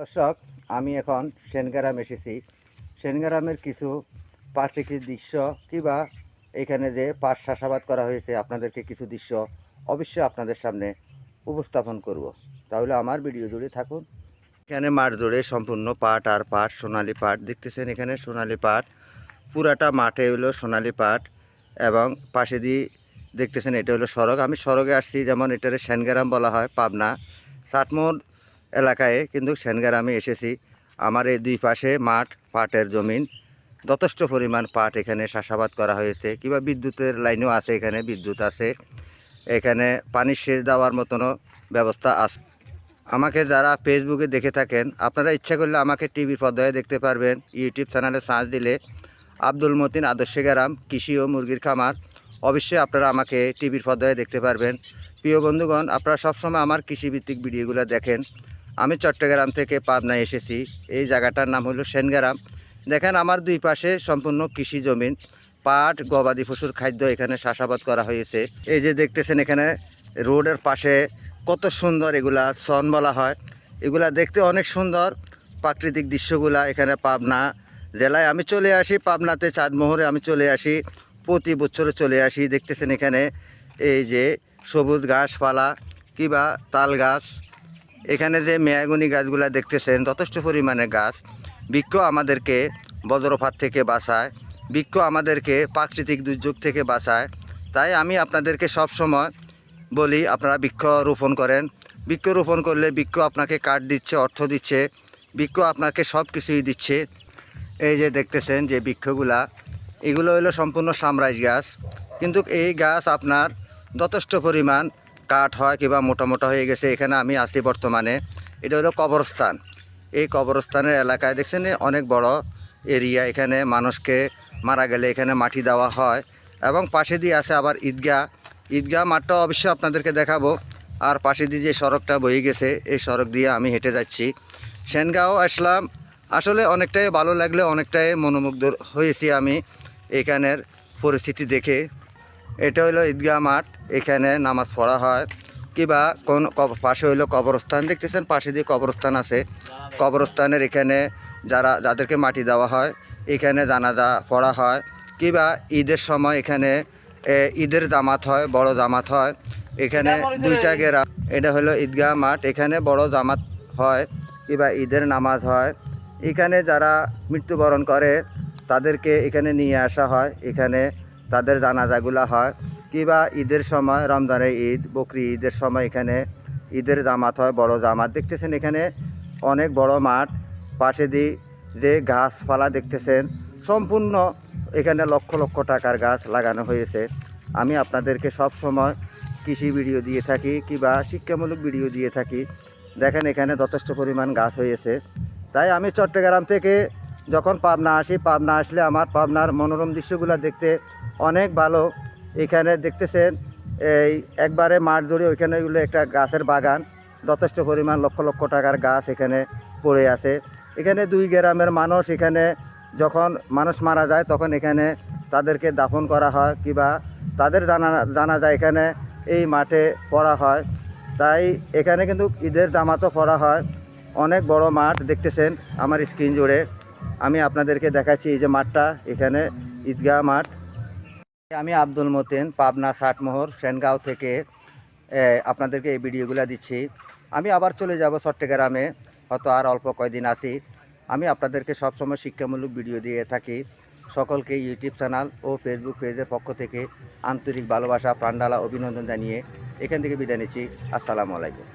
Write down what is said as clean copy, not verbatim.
দর্শক, আমি এখন সেনগ্রাম এসেছি। সেনগ্রামের কিছু প্রাকৃতিক দৃশ্য কিংবা এখানে যে পাট চাষাবাদ করা হয়েছে আপনাদেরকে কিছু দৃশ্য অবশ্যই আপনাদের সামনে উপস্থাপন করব। তাহলে আমার ভিডিও জুড়ে থাকুন। এখানে মাঠ জুড়ে সম্পূর্ণ পাট আর পাট, সোনালী পাট দেখতেছেন। এখানে সোনালী পাট, পুরাটা মাঠে হলো সোনালী পাট এবং পাশে দিয়ে দেখতেছেন এটা হলো সড়ক। আমি সড়কে আসছি, যেমন এটারে সেনগ্রাম বলা হয় পাবনা সাতমোহর এলাকায়, কিন্তু সেনগ্রামে এসেছি। আমার এই দুই পাশে মাঠ, পাটের জমিন, যথেষ্ট পরিমাণ পাট এখানে চাষাবাদ করা হয়েছে। কিংবা বিদ্যুতের লাইনও আছে, এখানে বিদ্যুৎ আছে, এখানে পানির সেচ দেওয়ার মতনও ব্যবস্থা আছে। আমাকে যারা ফেসবুকে দেখে থাকেন, আপনারা ইচ্ছা করলে আমাকে টিভির পর্দায় দেখতে পারবেন। ইউটিউব চ্যানেলে সার্চ দিলে আব্দুল মতিন আদর্শ গ্রাম কৃষি ও মুরগির খামার, অবশ্যই আপনারা আমাকে টিভির পর্দায় দেখতে পারবেন। প্রিয় বন্ধুগণ, আপনারা সবসময় আমার কৃষিভিত্তিক ভিডিওগুলো দেখেন। আমি চট্টগ্রাম থেকে পাবনায় এসেছি। এই জায়গাটার নাম হলো সেনগ্রাম। দেখেন আমার দুই পাশে সম্পূর্ণ কৃষি জমিন, পাট, গবাদি পশুর খাদ্য এখানে চাষাবাদ করা হয়েছে। এই যে দেখতেছেন এখানে রোডের পাশে কত সুন্দর, এগুলা সন বলা হয়, এগুলা দেখতে অনেক সুন্দর। প্রাকৃতিক দৃশ্যগুলা এখানে পাবনা জেলায় আমি চলে আসি, পাবনাতে চাঁদমোহরে আমি চলে আসি, প্রতি বছরে চলে আসি। দেখতেছেন এখানে এই যে সবুজ ঘাসপালা কিংবা তাল গাছ, এখানে যে মেয়াগুনি গাছগুলা দেখতেছেন, যথেষ্ট পরিমাণে গাছ। বৃক্ষ আমাদেরকে বজ্রপাত থেকে বাঁচায়, বৃক্ষ আমাদেরকে প্রাকৃতিক দুর্যোগ থেকে বাঁচায়। তাই আমি আপনাদেরকে সব সময় বলি, আপনারা বৃক্ষ রোপণ করেন। বৃক্ষ রোপণ করলে বৃক্ষ আপনাকে কাঠ দিচ্ছে, অর্থ দিচ্ছে, বৃক্ষ আপনাকে সব কিছুই দিচ্ছে। এই যে দেখতেছেন যে বৃক্ষগুলা, এগুলো হলো সম্পূর্ণ সামরাইজ গাছ, কিন্তু এই গাছ আপনার যথেষ্ট পরিমাণ কাঠ হয় কিংবা মোটা মোটা হয়ে গেছে। এখানে আমি আছি বর্তমানে, এটা হলো কবরস্থান। এই কবরস্থানের এলাকায় দেখছেন অনেক বড় এরিয়া, এখানে মানুষকে মারা গেলে এখানে মাটি দেওয়া হয়। এবং পাশে দিয়ে আছে আবার ঈদগাহ। ঈদগাহ মাঠটা অবশ্যই আপনাদেরকে দেখাবো। আর পাশে দিয়ে যে সড়কটা বয়ে গেছে, এই সড়ক দিয়ে আমি হেঁটে যাচ্ছি। সেনগাঁও আসলাম, আসলে অনেকটাই ভালো লাগলে, অনেকটাই মনোমুগ্ধ হয়েছি আমি এখানের পরিস্থিতি দেখে। এটা হলো ঈদগাহ মাঠ, এখানে নামাজ পড়া হয় কিংবা কোন পাশে হইলো কবরস্থান। দেখতেছেন পাশে দিয়ে কবরস্থান আছে। কবরস্থানের এখানে যাদেরকে মাটি দেওয়া হয়, এখানে জানাজা পড়া হয় কিংবা ঈদের সময় এখানে ঈদের জামাত হয়, বড় জামাত হয়। এখানে দুইটা গ্রাম, এটা হলো ঈদগাহ মাঠ, এখানে বড় জামাত হয় কিংবা ঈদের নামাজ হয়। এখানে যারা মৃত্যুবরণ করে তাদেরকে এখানে নিয়ে আসা হয়, এখানে তাদের জানাজাগুলা হয়। কিংবা ঈদের সময়, রমজানের ঈদ, বকরি ঈদের সময় এখানে ঈদের জামাত হয়, বড় জামাত। দেখতেছেন এখানে অনেক বড় মাঠ, পাশে দিয়ে যে গাছপালা দেখতেছেন, সম্পূর্ণ এখানে লক্ষ লক্ষ টাকার গাছ লাগানো হয়েছে। আমি আপনাদেরকে সব সময় কৃষি ভিডিও দিয়ে থাকি কিংবা শিক্ষামূলক ভিডিও দিয়ে থাকি। দেখেন এখানে যথেষ্ট পরিমাণ গাছ হয়েছে। তাই আমি চট্টগ্রাম থেকে যখন পাবনা আসি, পাবনা আসলে আমার পাবনার মনোরম দৃশ্যগুলো দেখতে অনেক ভালো। এখানে দেখতেছেন এই একবারে মাঠ জুড়ে ওইখানে হলো একটা গাছের বাগান, যথেষ্ট পরিমাণ লক্ষ লক্ষ টাকার গাছ এখানে পড়ে আছে। এখানে দুই গ্রামের মানুষ, এখানে যখন মানুষ মারা যায় তখন এখানে তাদেরকে দাফন করা হয় কিংবা তাদের জানা যায় এখানে এই মাঠে পড়া হয়। তাই এখানে কিন্তু ঈদের জামাতও পড়া হয়। অনেক বড় মাঠ দেখতেছেন আমার স্ক্রিন জুড়ে। আমি আপনাদেরকে দেখাচ্ছি এই যে মাঠটা, এখানে ঈদগাহ মাঠ। আমি আব্দুল মতিন, পাবনা ষাটমোহর সেনগাঁও থেকে আপনাদেরকে এই ভিডিওগুলো দিচ্ছি। আমি আবার চলে যাব চট্টগ্রামে, হয়তো আর অল্প কয়দিন আছি। আমি আপনাদেরকে সবসময় শিক্ষামূলক ভিডিও দিয়ে থাকি। সকলকে ইউটিউব চ্যানেল ও ফেসবুক পেজের পক্ষ থেকে আন্তরিক ভালোবাসা, প্রাণঢালা অভিনন্দন জানিয়ে এখান থেকে বিদায় নিচ্ছি। আসসালামু আলাইকুম।